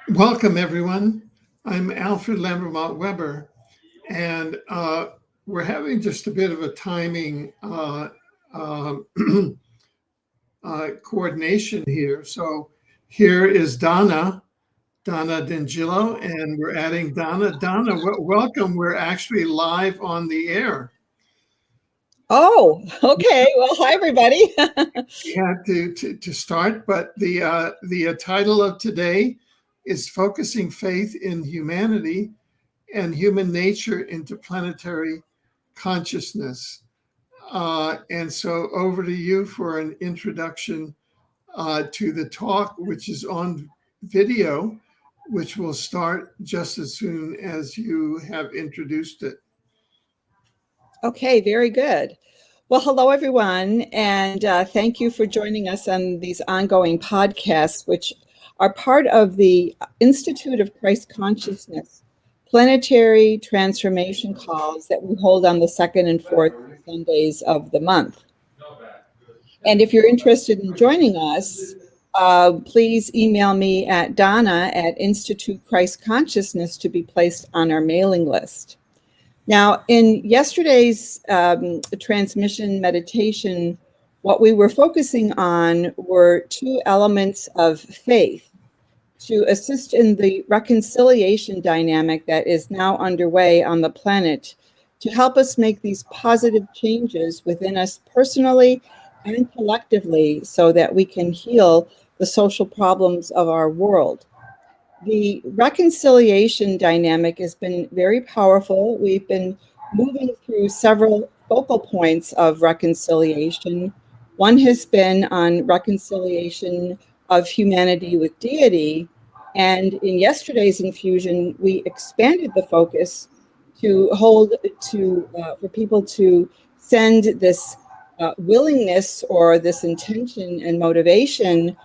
Welcome, everyone. I'm Alfred Lambermont Weber, and we're having just a bit of a timing uh, coordination here. So here is Donna D'Angelo, and we're adding Donna. Donna, welcome. We're actually live on the air. Oh, okay. Well, hi, everybody. We had to start, but the title of today is Focusing Faith in Humanity and Human Nature into Planetary Consciousness. And so over to you for an introduction to the talk, which is on video, which will start just as soon as you have introduced it. Okay, very good. Well, hello, everyone, and thank you for joining us on these ongoing podcasts, which are part of the Institute of Christ Consciousness Planetary Transformation calls that we hold on the second and fourth Sundays of the month. And if you're interested in joining us, please email me at Donna at Institute Christ Consciousness to be placed on our mailing list. Now, in yesterday's transmission meditation, what we were focusing on were two elements of faith to assist in the reconciliation dynamic that is now underway on the planet to help us make these positive changes within us personally and collectively so that we can heal the social problems of our world. The reconciliation dynamic has been very powerful. We've been moving through several focal points of reconciliation. One has been on reconciliation of humanity with deity. And in yesterday's infusion, we expanded the focus to for people to send this willingness or this intention and motivation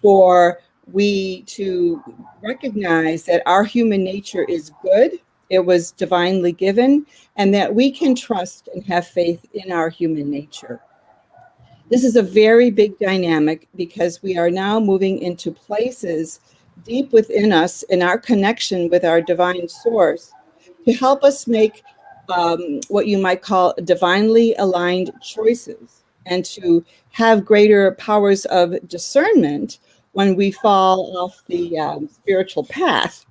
for we to recognize that our human nature is good, it was divinely given, and that we can trust and have faith in our human nature. This is a very big dynamic because we are now moving into places deep within us in our connection with our divine source to help us make what you might call divinely aligned choices and to have greater powers of discernment when we fall off the spiritual path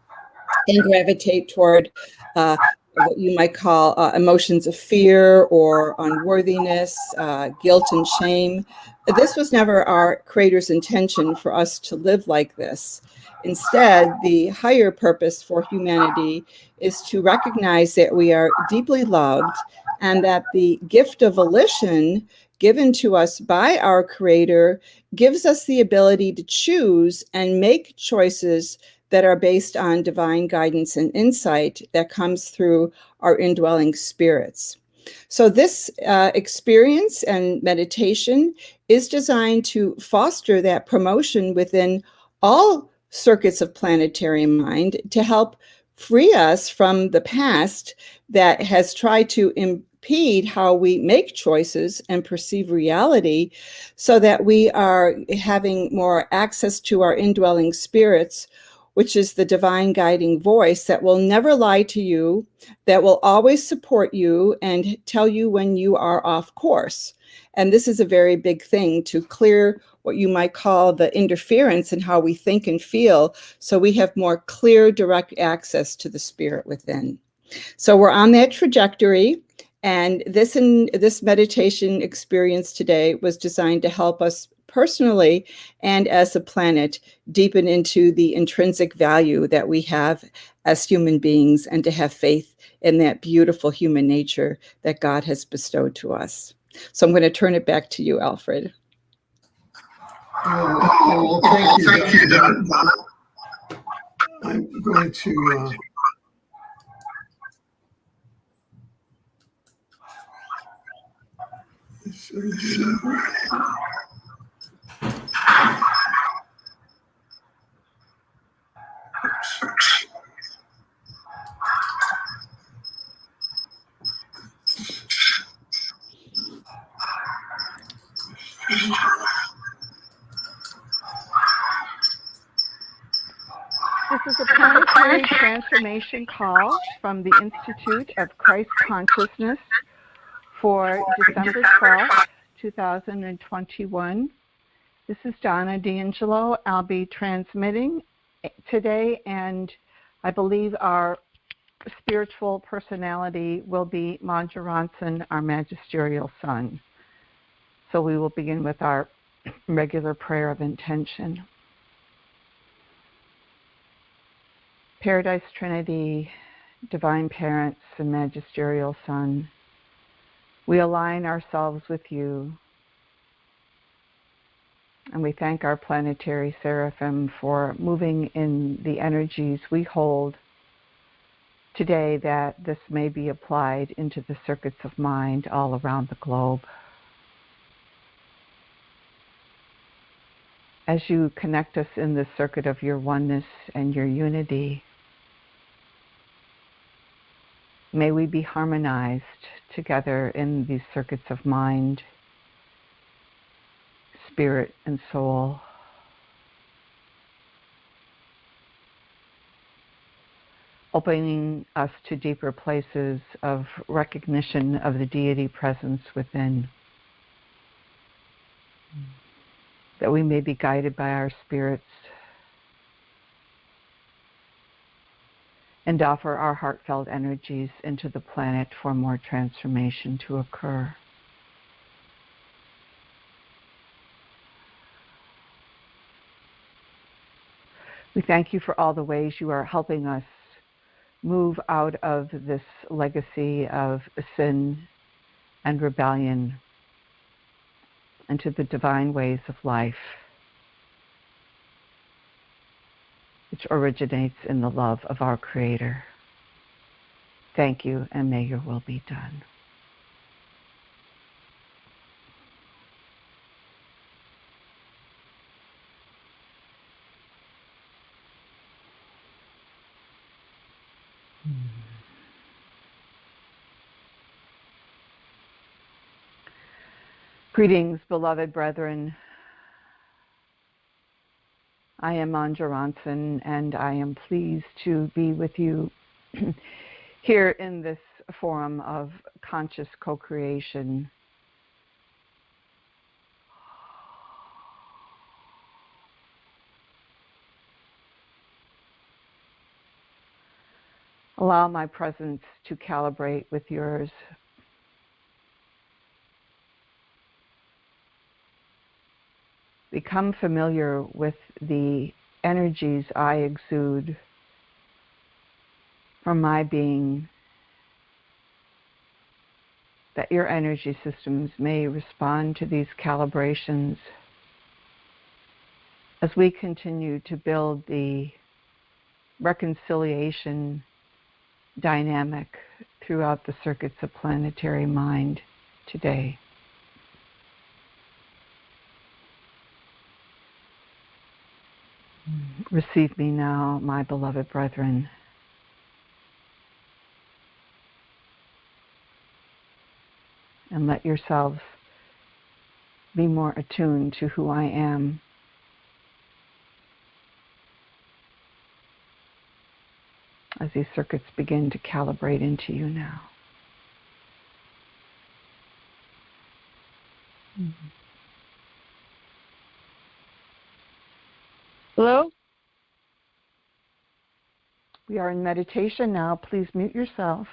and gravitate toward what you might call emotions of fear or unworthiness, guilt and shame. This was never our Creator's intention for us to live like this. Instead, the higher purpose for humanity is to recognize that we are deeply loved and that the gift of volition given to us by our Creator gives us the ability to choose and make choices that are based on divine guidance and insight that comes through our indwelling spirits. So this experience and meditation is designed to foster that promotion within all circuits of planetary mind to help free us from the past that has tried to impede how we make choices and perceive reality, so that we are having more access to our indwelling spirits, which is the divine guiding voice that will never lie to you, that will always support you and tell you when you are off course. And this is a very big thing to clear what you might call the interference in how we think and feel, so we have more clear, direct access to the spirit within. So we're on that trajectory. And this meditation experience today was designed to help us personally and as a planet deepen into the intrinsic value that we have as human beings and to have faith in that beautiful human nature that God has bestowed to us. So I'm going to turn it back to you, Alfred. Well, thank you, Donna. I'm going to This is a planetary transformation call from the Institute of Christ Consciousness for December 12th, 2021. This is Donna D'Angelo. I'll be transmitting today, and I believe our spiritual personality will be Manja Ronson, our magisterial son. So we will begin with our regular prayer of intention. Paradise Trinity, Divine Parents, and Magisterial Son, we align ourselves with you, and we thank our planetary seraphim for moving in the energies we hold today, that this may be applied into the circuits of mind all around the globe. As you connect us in the circuit of your oneness and your unity, may we be harmonized together in these circuits of mind, spirit, and soul. Opening us to deeper places of recognition of the deity presence within, that we may be guided by our spirits and offer our heartfelt energies into the planet for more transformation to occur. We thank you for all the ways you are helping us move out of this legacy of sin and rebellion into the divine ways of life, which originates in the love of our Creator. Thank you, and may your will be done. Greetings, beloved brethren. I am Manja Ronson, and I am pleased to be with you here in this forum of conscious co-creation. Allow my presence to calibrate with yours. Become familiar with the energies I exude from my being, that your energy systems may respond to these calibrations as we continue to build the reconciliation dynamic throughout the circuits of planetary mind today. Receive me now, my beloved brethren. And let yourselves be more attuned to who I am. As these circuits begin to calibrate into you now. Hello? We are in meditation now. Please mute yourself.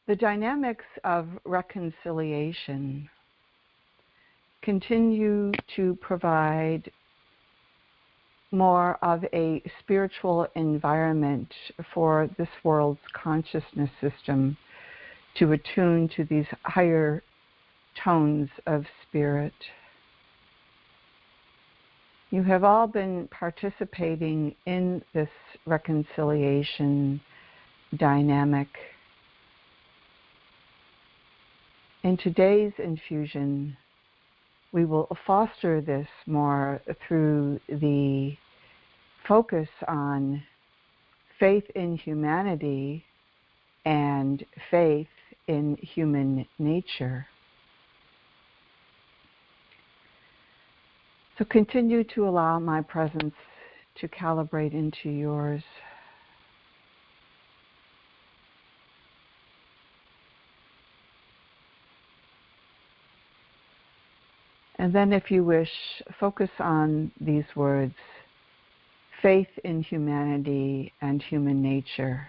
The dynamics of reconciliation continue to provide more of a spiritual environment for this world's consciousness system to attune to these higher tones of spirit. You have all been participating in this reconciliation dynamic. In today's infusion, we will foster this more through the focus on faith in humanity and faith in human nature. So continue to allow my presence to calibrate into yours. And then, if you wish, focus on these words, faith in humanity and human nature,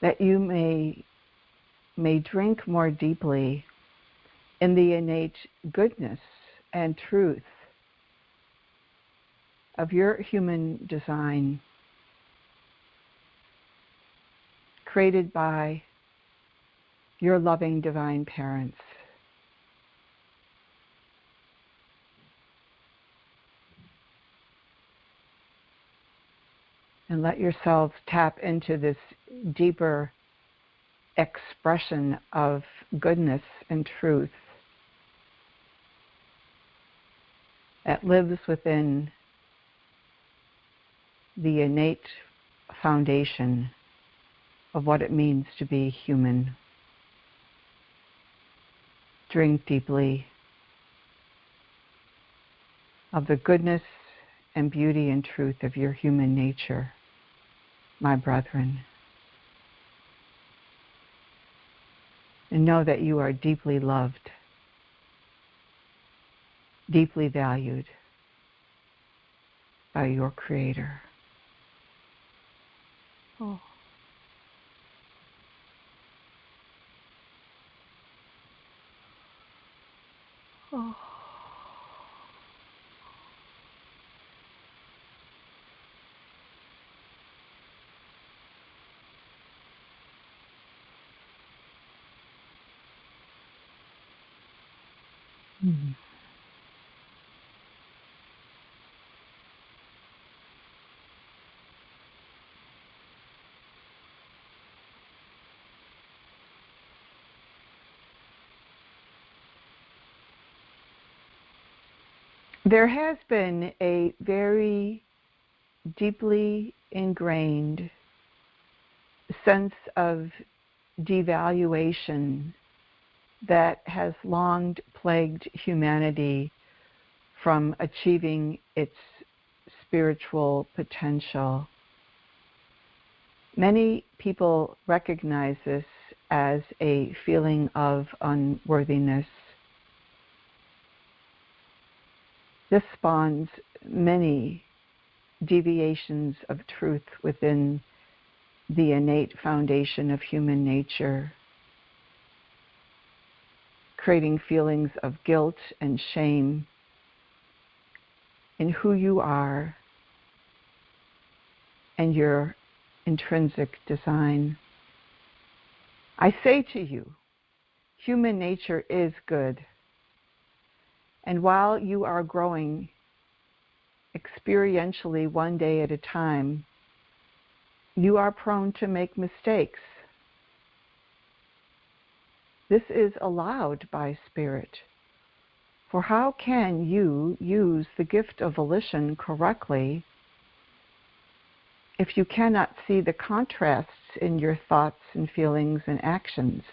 that you may drink more deeply in the innate goodness and truth of your human design, created by your loving divine parents. And let yourselves tap into this deeper expression of goodness and truth that lives within the innate foundation of what it means to be human. Drink deeply of the goodness and beauty and truth of your human nature, my brethren. And know that you are deeply loved, deeply valued by your Creator. Oh. Oh. Mm. There has been a very deeply ingrained sense of devaluation that has long plagued humanity from achieving its spiritual potential. Many people recognize this as a feeling of unworthiness. This spawns many deviations of truth within the innate foundation of human nature, creating feelings of guilt and shame in who you are and your intrinsic design. I say to you, human nature is good. And while you are growing experientially one day at a time, you are prone to make mistakes. This is allowed by Spirit. For how can you use the gift of volition correctly if you cannot see the contrasts in your thoughts and feelings and actions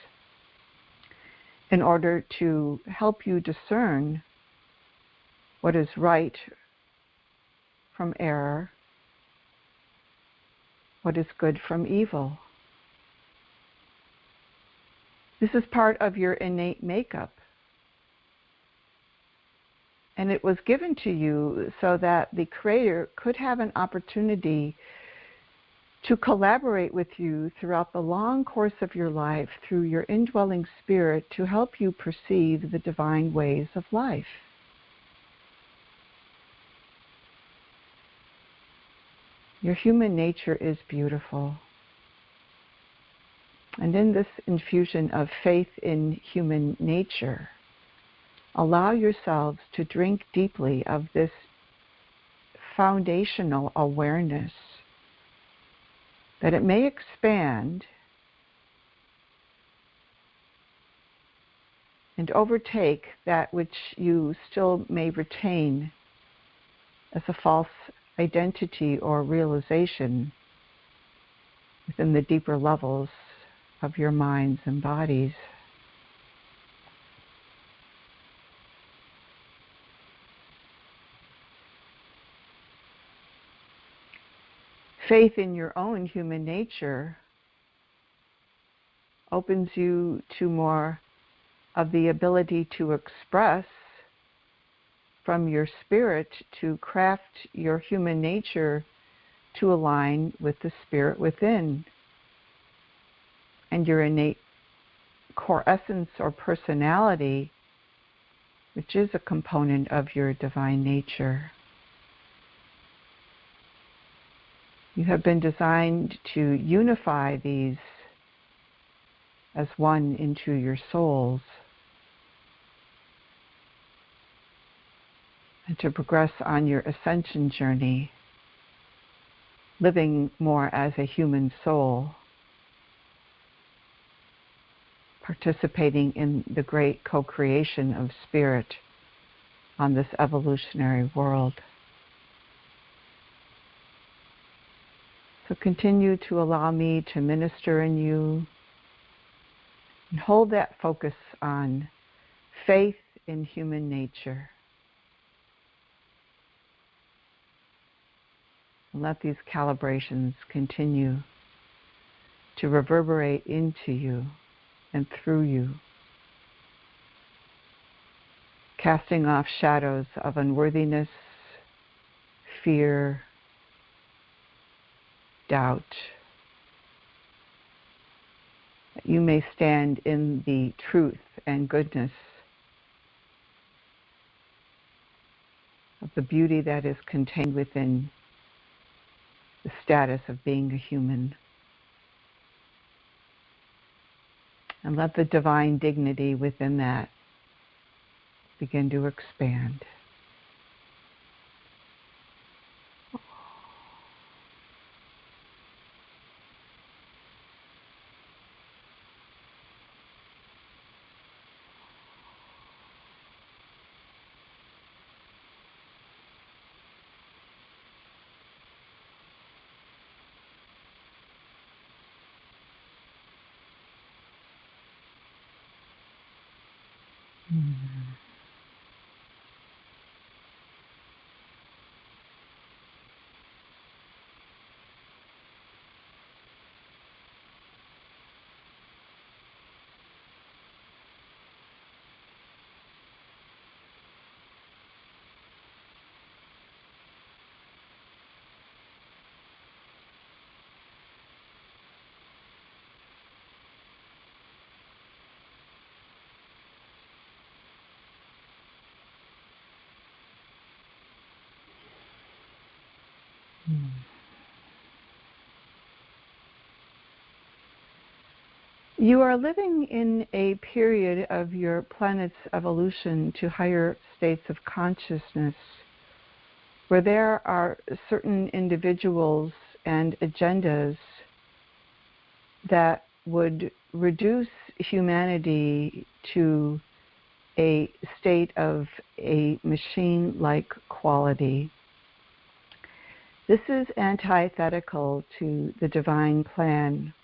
in order to help you discern what is right from error, what is good from evil? This is part of your innate makeup. And it was given to you so that the Creator could have an opportunity to collaborate with you throughout the long course of your life through your indwelling spirit to help you perceive the divine ways of life. Your human nature is beautiful. And in this infusion of faith in human nature, allow yourselves to drink deeply of this foundational awareness that it may expand and overtake that which you still may retain as a false identity or realization within the deeper levels of your minds and bodies. Faith in your own human nature opens you to more of the ability to express from your spirit, to craft your human nature to align with the spirit within and your innate core essence or personality, which is a component of your divine nature. You have been designed to unify these as one into your souls and to progress on your ascension journey, living more as a human soul, participating in the great co-creation of spirit on this evolutionary world. So continue to allow me to minister in you and hold that focus on faith in human nature. And let these calibrations continue to reverberate into you and through you, casting off shadows of unworthiness, fear, doubt, that you may stand in the truth and goodness of the beauty that is contained within the status of being a human. And let the divine dignity within that begin to expand. You are living in a period of your planet's evolution to higher states of consciousness, where there are certain individuals and agendas that would reduce humanity to a state of a machine-like quality. This is antithetical to the divine plan,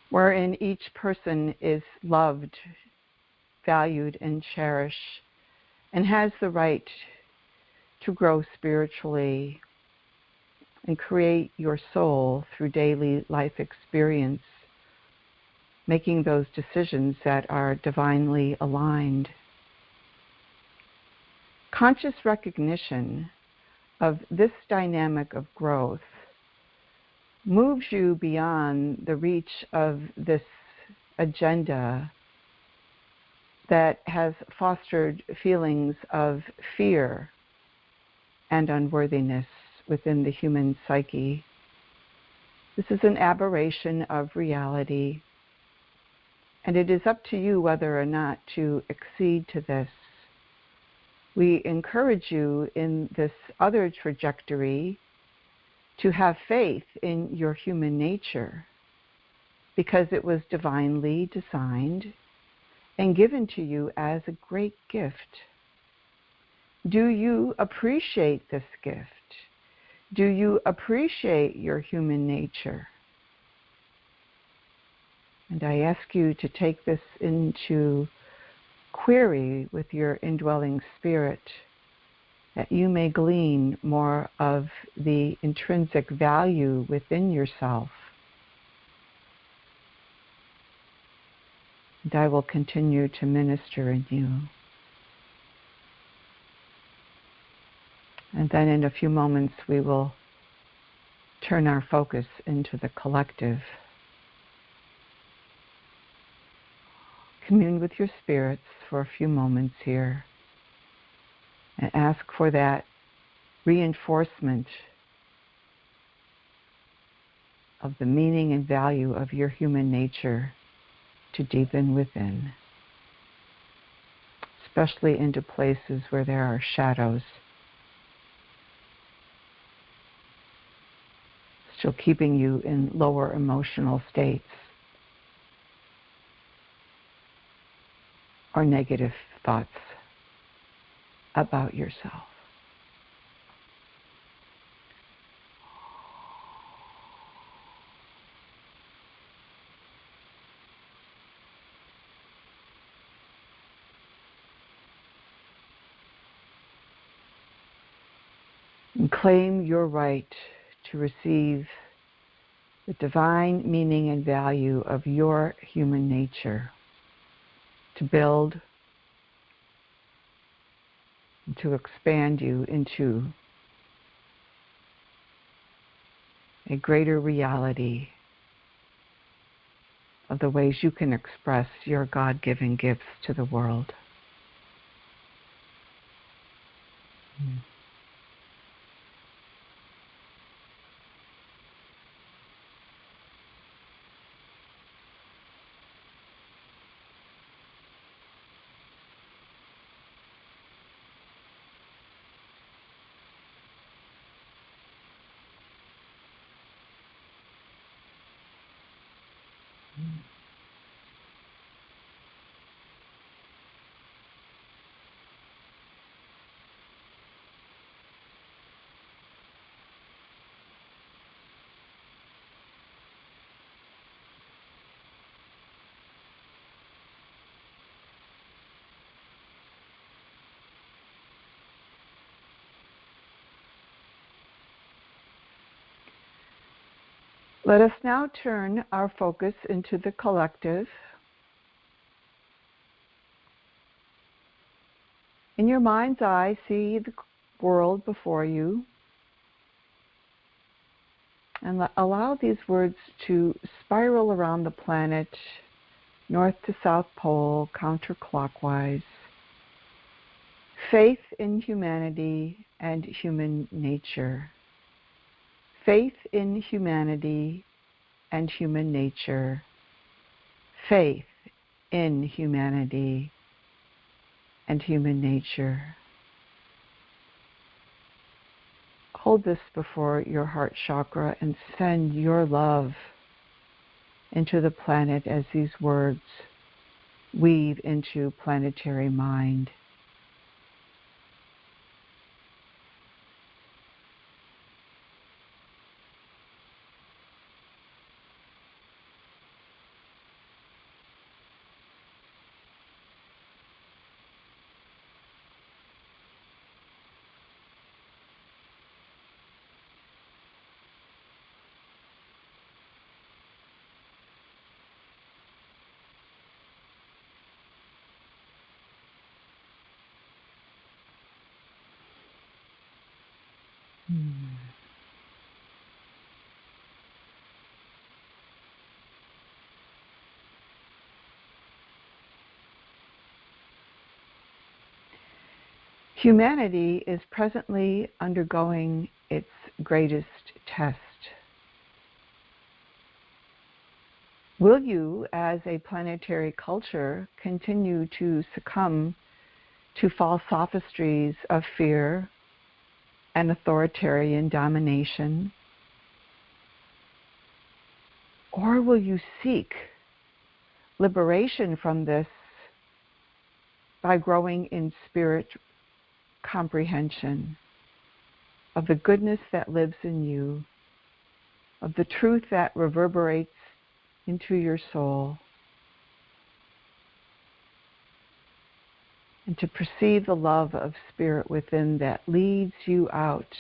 wherein each person is loved, valued, and cherished, and has the right to grow spiritually and create your soul through daily life experience, making those decisions that are divinely aligned. Conscious recognition of this dynamic of growth moves you beyond the reach of this agenda that has fostered feelings of fear and unworthiness within the human psyche. This is an aberration of reality, and it is up to you whether or not to accede to this. We encourage you in this other trajectory to have faith in your human nature, because it was divinely designed and given to you as a great gift. Do you appreciate this gift? Do you appreciate your human nature? And I ask you to take this into query with your indwelling spirit, that you may glean more of the intrinsic value within yourself. And I will continue to minister in you. And then in a few moments we will turn our focus into the collective. Commune with your spirits for a few moments here and ask for that reinforcement of the meaning and value of your human nature to deepen within, especially into places where there are shadows, still keeping you in lower emotional states or negative thoughts about yourself. And claim your right to receive the divine meaning and value of your human nature, to build and to expand you into a greater reality of the ways you can express your God-given gifts to the world. Let us now turn our focus into the collective. In your mind's eye, see the world before you, and allow these words to spiral around the planet, north to south pole, counterclockwise. Faith in humanity and human nature. Faith in humanity and human nature. Faith in humanity and human nature. Hold this before your heart chakra and send your love into the planet as these words weave into planetary mind. Humanity is presently undergoing its greatest test. Will you, as a planetary culture, continue to succumb to false sophistries of fear and authoritarian domination? Or will you seek liberation from this by growing in spirit comprehension of the goodness that lives in you, of the truth that reverberates into your soul, and to perceive the love of spirit within that leads you out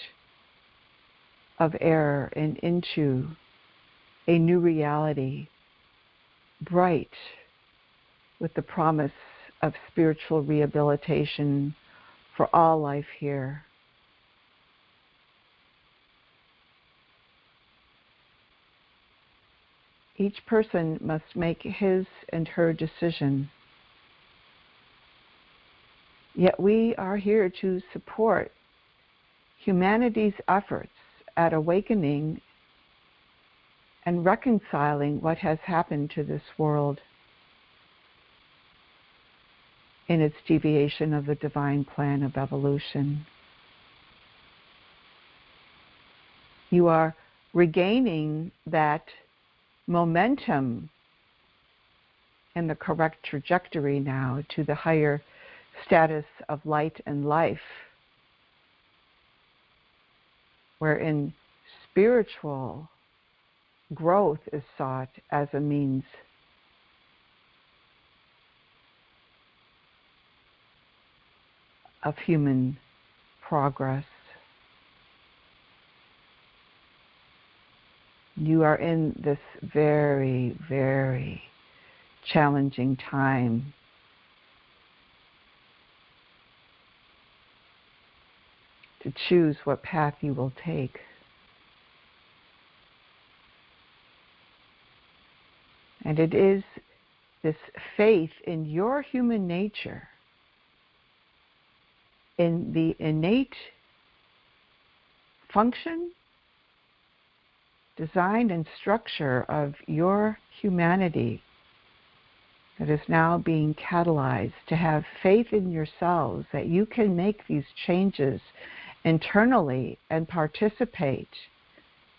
of error and into a new reality, bright with the promise of spiritual rehabilitation for all life here. Each person must make his and her decision. Yet we are here to support humanity's efforts at awakening and reconciling what has happened to this world in its deviation of the divine plan of evolution. You are regaining that momentum and the correct trajectory now to the higher status of light and life, wherein spiritual growth is sought as a means of human progress. You are in this very, very challenging time. To choose what path you will take. And it is this faith in your human nature, in the innate function, design, and structure of your humanity that is now being catalyzed to have faith in yourselves that you can make these changes internally and participate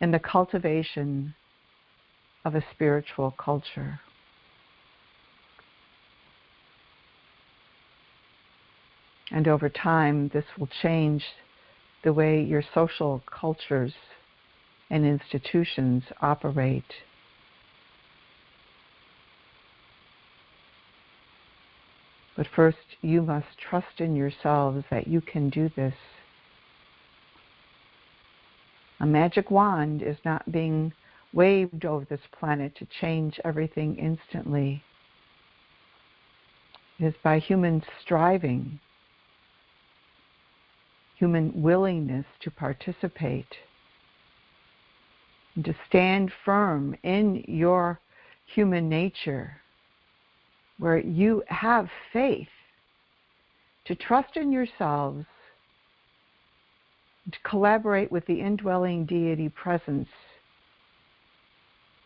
in the cultivation of a spiritual culture. And over time, this will change the way your social cultures and institutions operate. But first, you must trust in yourselves that you can do this. A magic wand is not being waved over this planet to change everything instantly. It is by human striving, human willingness to participate, and to stand firm in your human nature, where you have faith, to trust in yourselves, to collaborate with the indwelling deity presence,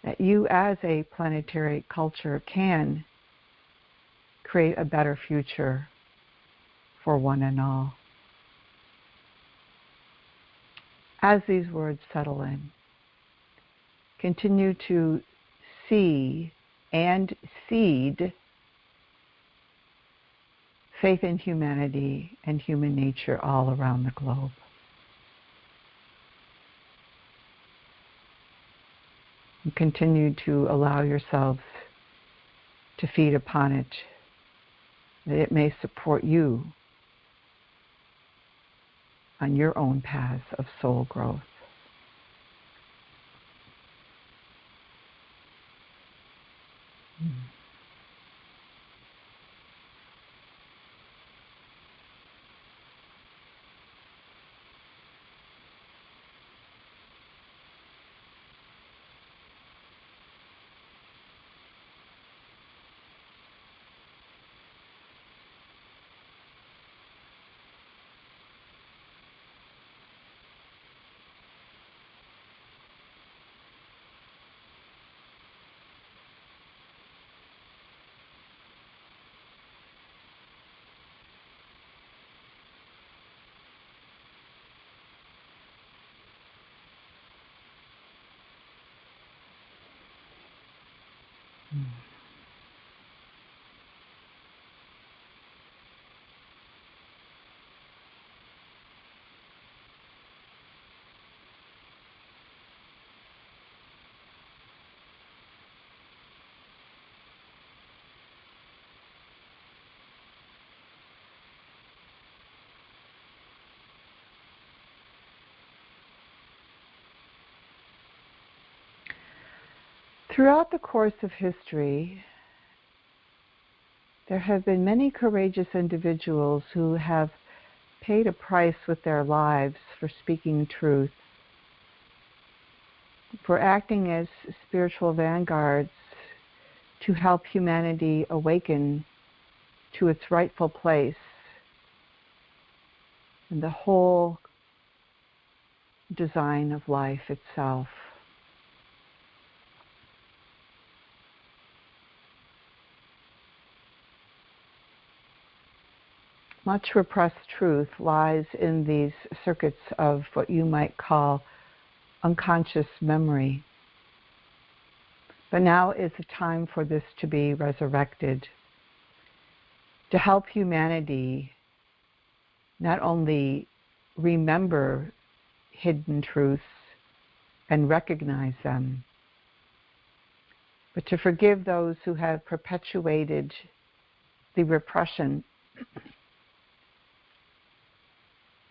that you as a planetary culture can create a better future for one and all. As these words settle in, continue to see and seed faith in humanity and human nature all around the globe. And continue to allow yourselves to feed upon it, that it may support you on your own paths of soul growth. Throughout the course of history, there have been many courageous individuals who have paid a price with their lives for speaking truth, for acting as spiritual vanguards to help humanity awaken to its rightful place in the whole design of life itself. Much repressed truth lies in these circuits of what you might call unconscious memory. But now is the time for this to be resurrected, to help humanity not only remember hidden truths and recognize them, but to forgive those who have perpetuated the repression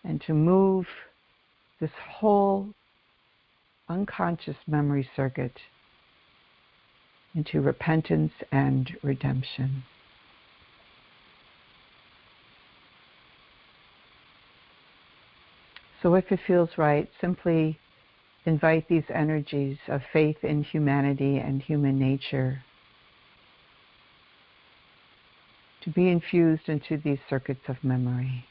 and to move this whole unconscious memory circuit into repentance and redemption. So if it feels right, simply invite these energies of faith in humanity and human nature to be infused into these circuits of memory.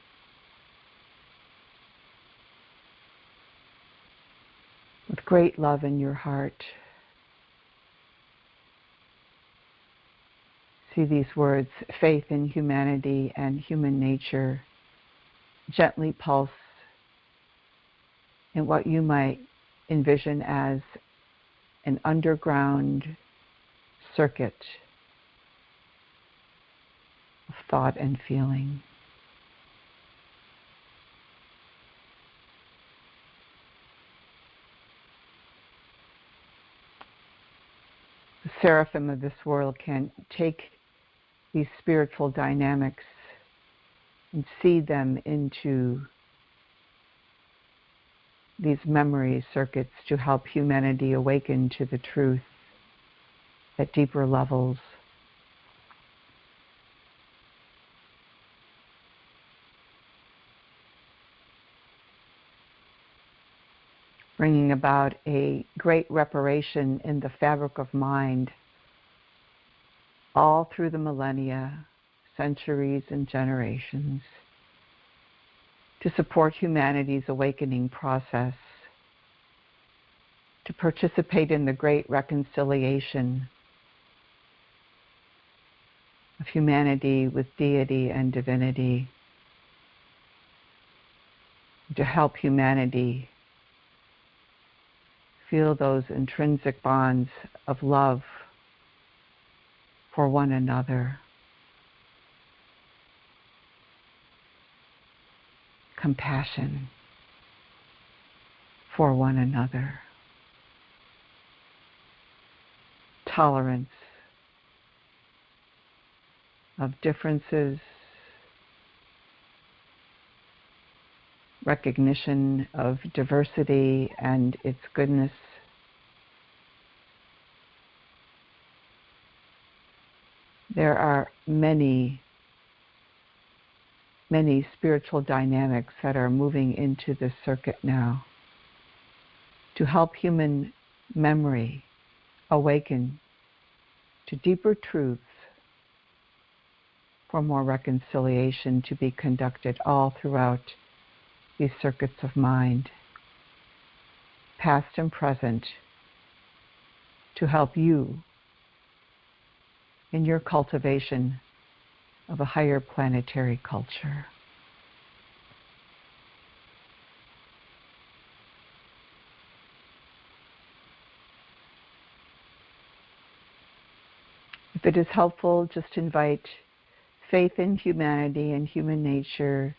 With great love in your heart, see these words, faith in humanity and human nature, gently pulse in what you might envision as an underground circuit of thought and feeling. The seraphim of this world can take these spiritual dynamics and seed them into these memory circuits to help humanity awaken to the truth at deeper levels. Bringing about a great reparation in the fabric of mind all through the millennia, centuries, and generations to support humanity's awakening process, to participate in the great reconciliation of humanity with deity and divinity, to help humanity feel those intrinsic bonds of love for one another, compassion for one another, tolerance of differences, recognition of diversity and its goodness. There are many spiritual dynamics that are moving into this circuit now to help human memory awaken to deeper truths, for more reconciliation to be conducted all throughout these circuits of mind, past and present, to help you in your cultivation of a higher planetary culture. If it is helpful, just invite faith in humanity and human nature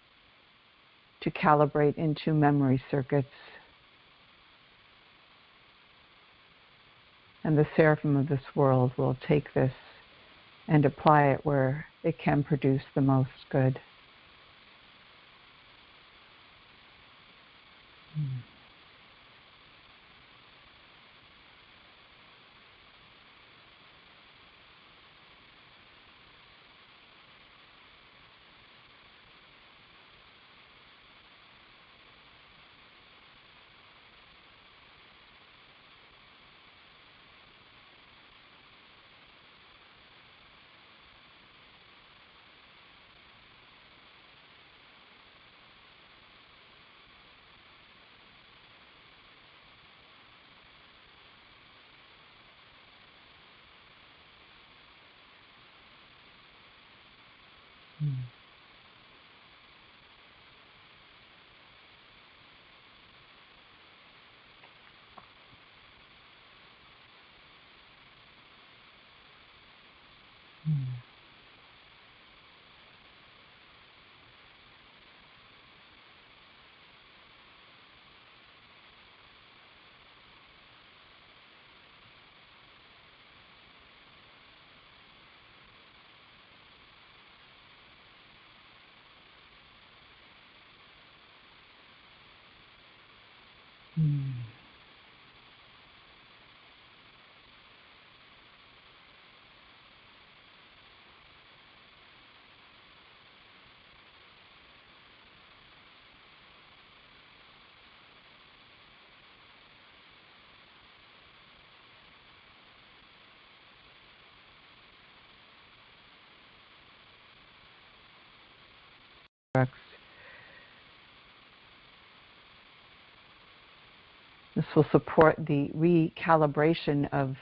to calibrate into memory circuits. And the seraphim of this world will take this and apply it where it can produce the most good. This will support the recalibration of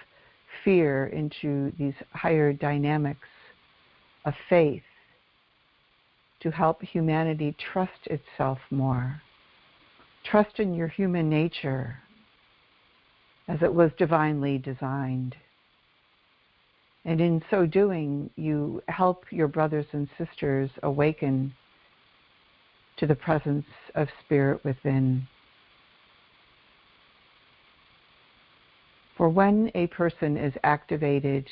fear into these higher dynamics of faith to help humanity trust itself more. Trust in your human nature as it was divinely designed. And in so doing, you help your brothers and sisters awaken to the presence of spirit within. For when a person is activated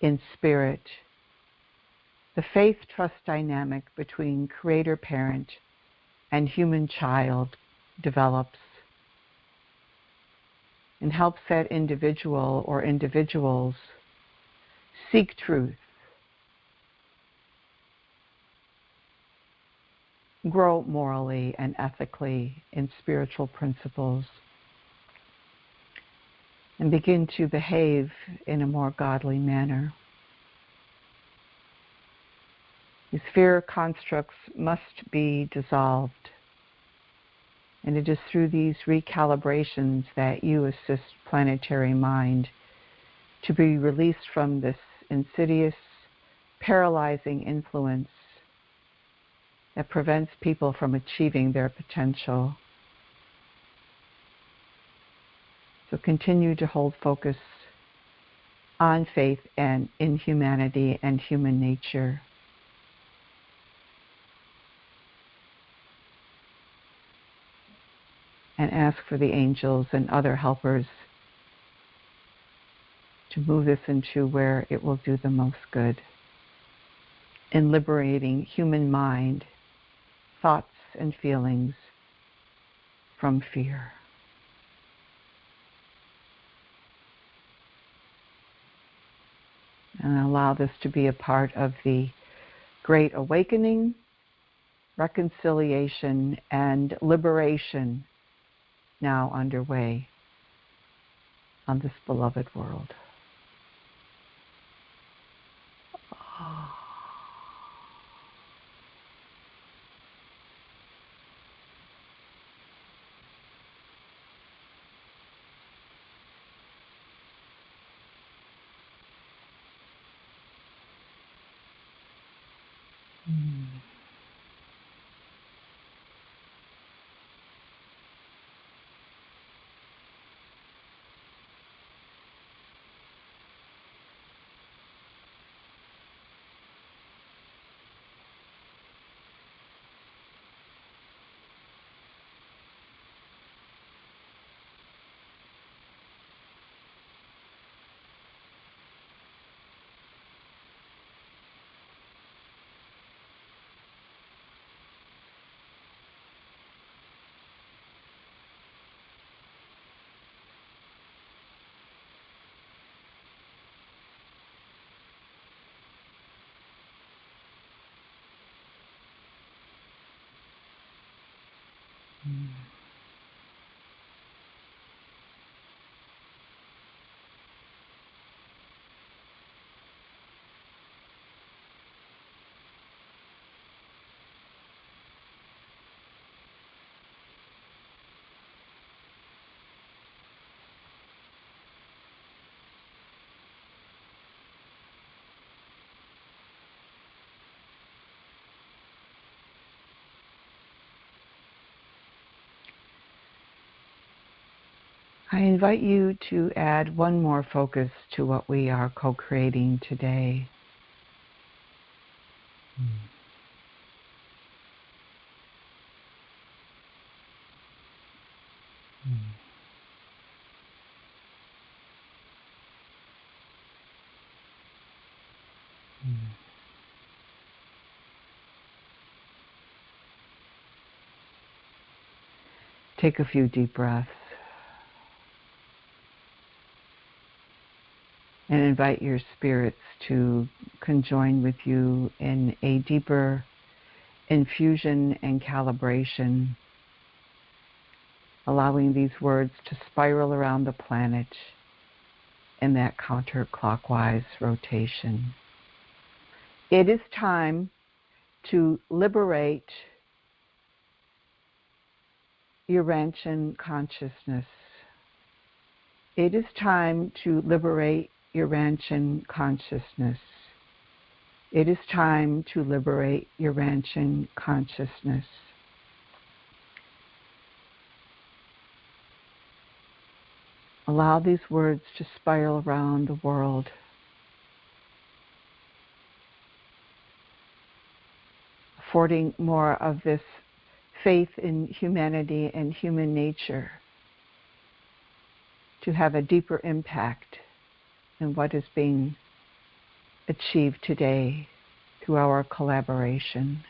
in spirit, the faith-trust dynamic between creator-parent and human child develops and helps that individual or individuals seek truth, grow morally and ethically in spiritual principles, and begin to behave in a more godly manner. These fear constructs must be dissolved, and it is through these recalibrations that you assist planetary mind to be released from this insidious, paralyzing influence that prevents people from achieving their potential. So continue to hold focus on faith and in humanity and human nature. And ask for the angels and other helpers to move this into where it will do the most good in liberating human mind, thoughts and feelings from fear. And allow this to be a part of the great awakening, reconciliation, and liberation now underway on this beloved world. I invite you to add one more focus to what we are co-creating today. Take a few deep breaths and invite your spirits to conjoin with you in a deeper infusion and calibration, allowing these words to spiral around the planet in that counterclockwise rotation. It is time to liberate Urantian consciousness. It is time to liberate Urantian consciousness. It is time to liberate Urantian consciousness. Allow these words to spiral around the world. Affording more of this faith in humanity and human nature to have a deeper impact in what is being achieved today through our collaboration.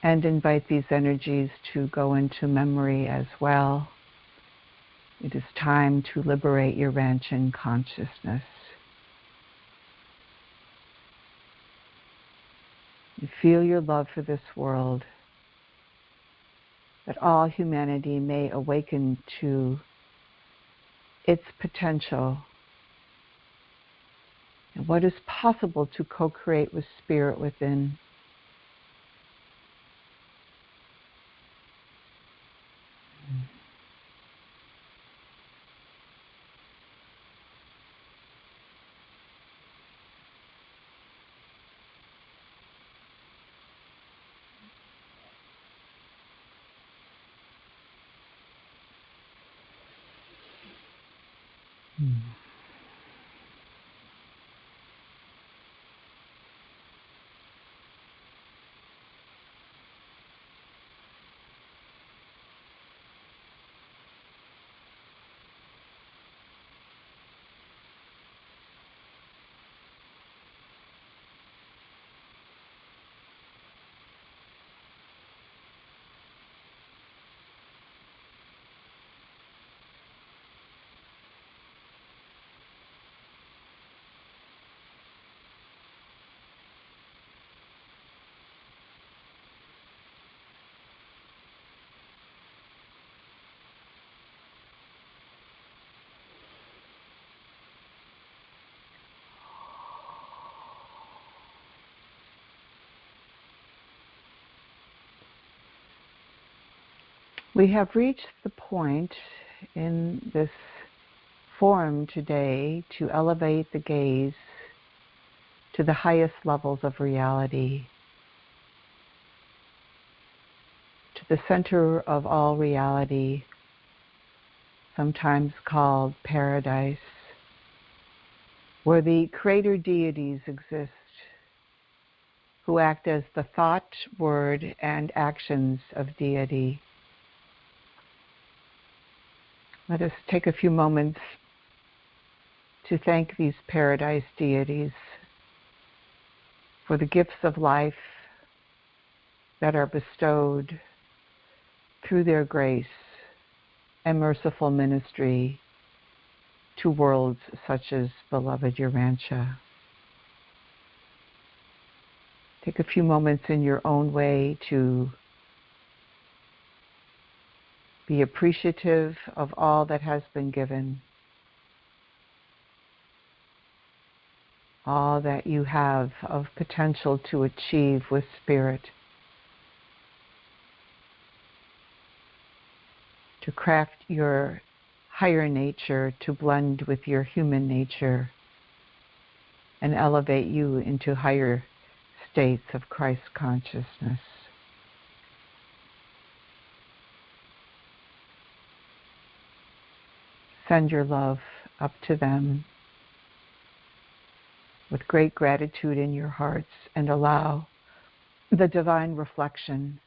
And invite these energies to go into memory as well. It is time to liberate your Urantian consciousness. You feel your love for this world, that all humanity may awaken to its potential and what is possible to co-create with spirit within. We have reached the point in this forum today to elevate the gaze to the highest levels of reality, to the center of all reality, sometimes called paradise, where the creator deities exist, who act as the thought, word, and actions of deity. Let us take a few moments to thank these paradise deities for the gifts of life that are bestowed through their grace and merciful ministry to worlds such as beloved Urantia. Take a few moments in your own way to be appreciative of all that has been given, all that you have of potential to achieve with spirit, to craft your higher nature to blend with your human nature and elevate you into higher states of Christ consciousness. Send your love up to them with great gratitude in your hearts, and allow the divine reflection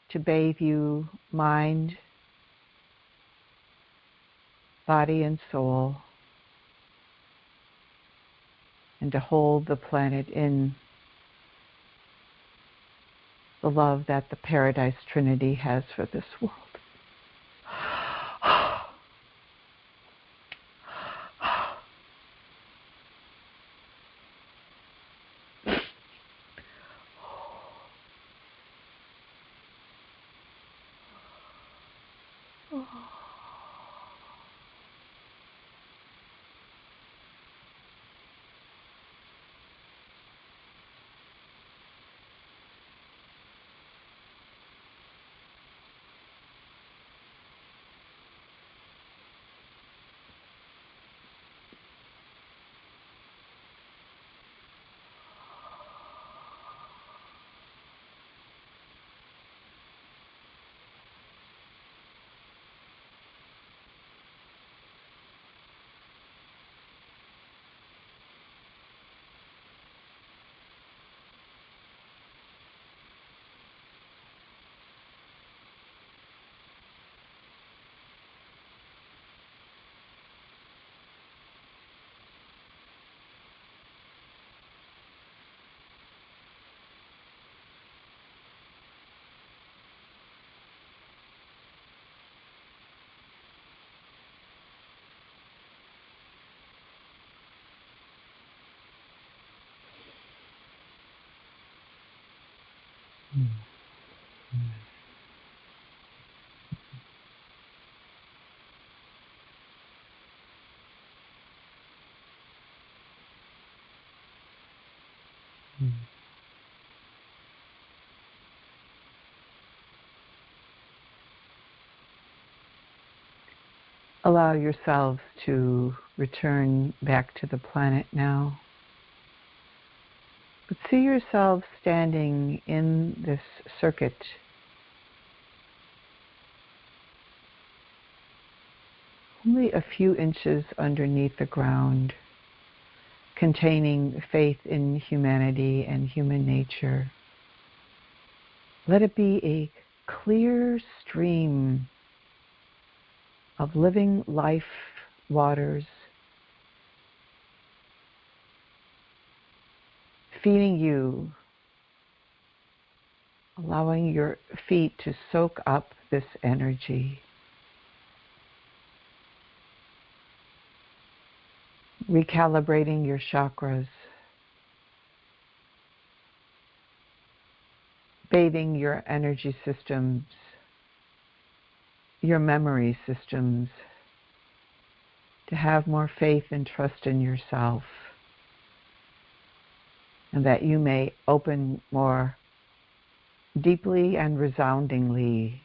to bathe you, mind, body, and soul, and to hold the planet in the love that the Paradise Trinity has for this world. Allow yourselves to return back to the planet now. But see yourselves standing in this circuit, only a few inches underneath the ground, containing faith in humanity and human nature. Let it be a clear stream of living life waters, feeding you, allowing your feet to soak up this energy. Recalibrating your chakras, bathing your energy systems, your memory systems, to have more faith and trust in yourself, and that you may open more deeply and resoundingly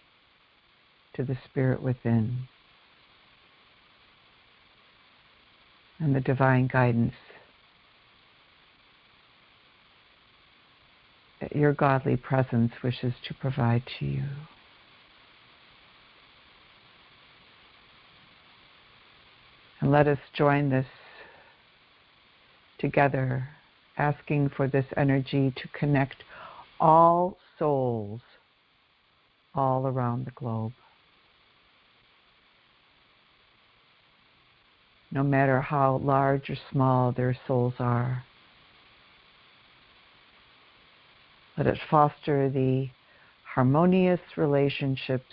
to the spirit within and the divine guidance that your godly presence wishes to provide to you. And let us join this together, asking for this energy to connect all souls all around the globe. No matter how large or small their souls are. Let it foster the harmonious relationships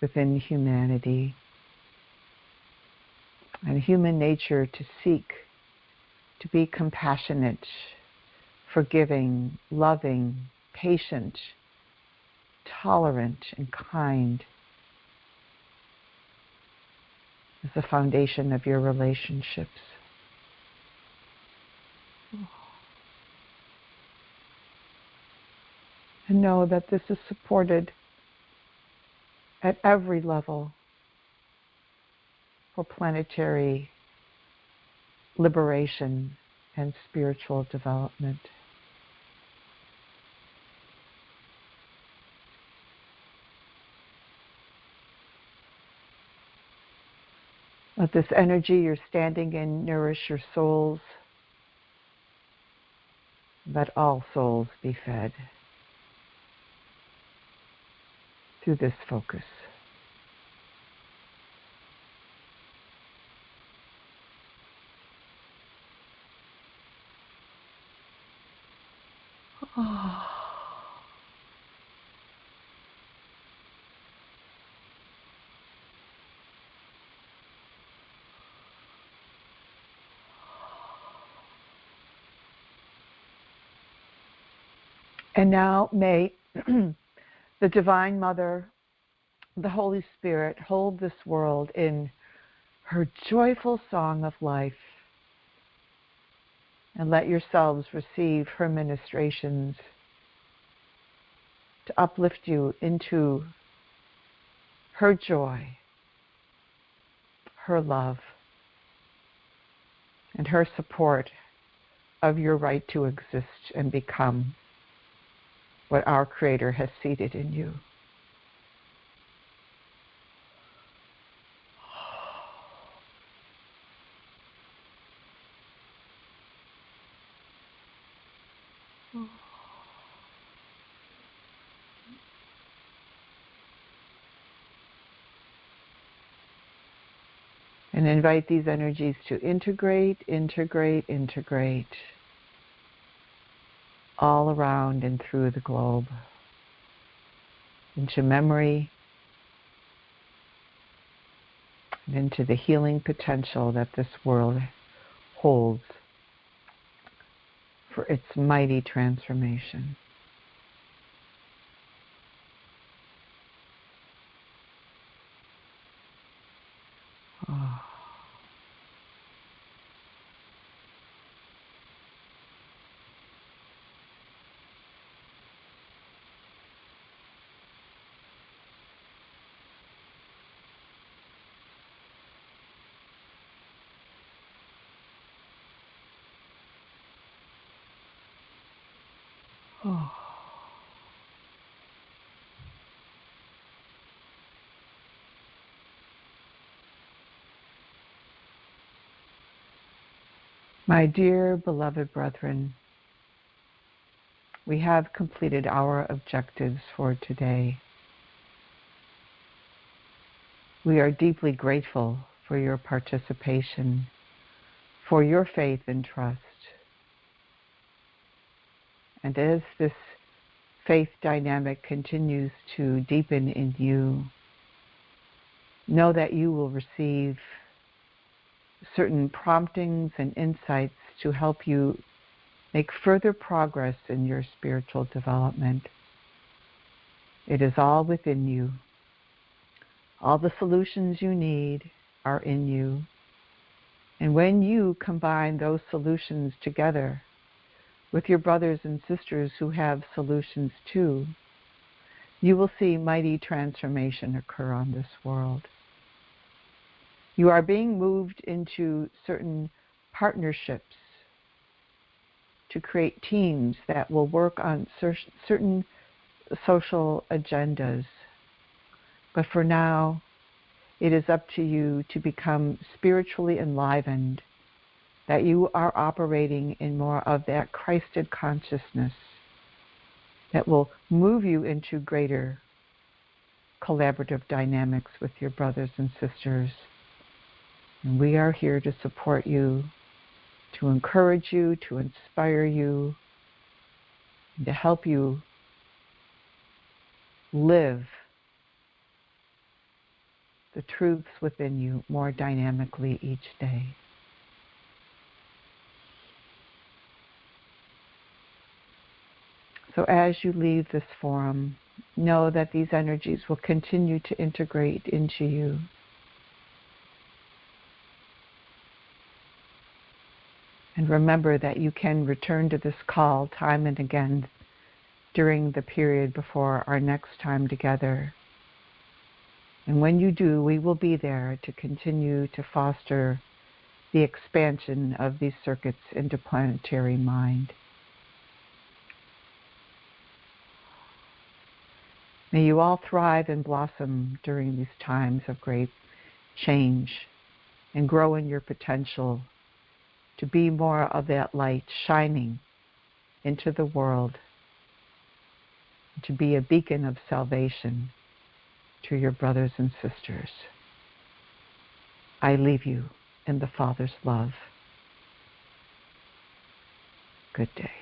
within humanity and human nature to seek to be compassionate, forgiving, loving, patient, tolerant, and kind as the foundation of your relationships. to know that this is supported at every level for planetary liberation and spiritual development. Let this energy you're standing in nourish your souls. Let all souls be fed through this focus. Oh. And now may the Divine Mother, the Holy Spirit, hold this world in her joyful song of life. And let yourselves receive her ministrations to uplift you into her joy, her love, and her support of your right to exist and become what our Creator has seated in you. And invite these energies to integrate all around and through the globe, into memory, and into the healing potential that this world holds for its mighty transformation. Oh. Oh. My dear beloved brethren, we have completed our objectives for today. We are deeply grateful for your participation, for your faith and trust. And as this faith dynamic continues to deepen in you, know that you will receive certain promptings and insights to help you make further progress in your spiritual development. It is all within you. All the solutions you need are in you. And when you combine those solutions together with your brothers and sisters who have solutions too, you will see mighty transformation occur on this world. You are being moved into certain partnerships to create teams that will work on certain social agendas. But for now, it is up to you to become spiritually enlivened, that you are operating in more of that Christed consciousness that will move you into greater collaborative dynamics with your brothers and sisters. And we are here to support you, to encourage you, to inspire you, and to help you live the truths within you more dynamically each day. So as you leave this forum, know that these energies will continue to integrate into you. And remember that you can return to this call time and again during the period before our next time together. And when you do, we will be there to continue to foster the expansion of these circuits into planetary mind. May you all thrive and blossom during these times of great change and grow in your potential to be more of that light shining into the world, to be a beacon of salvation to your brothers and sisters. I leave you in the Father's love. Good day.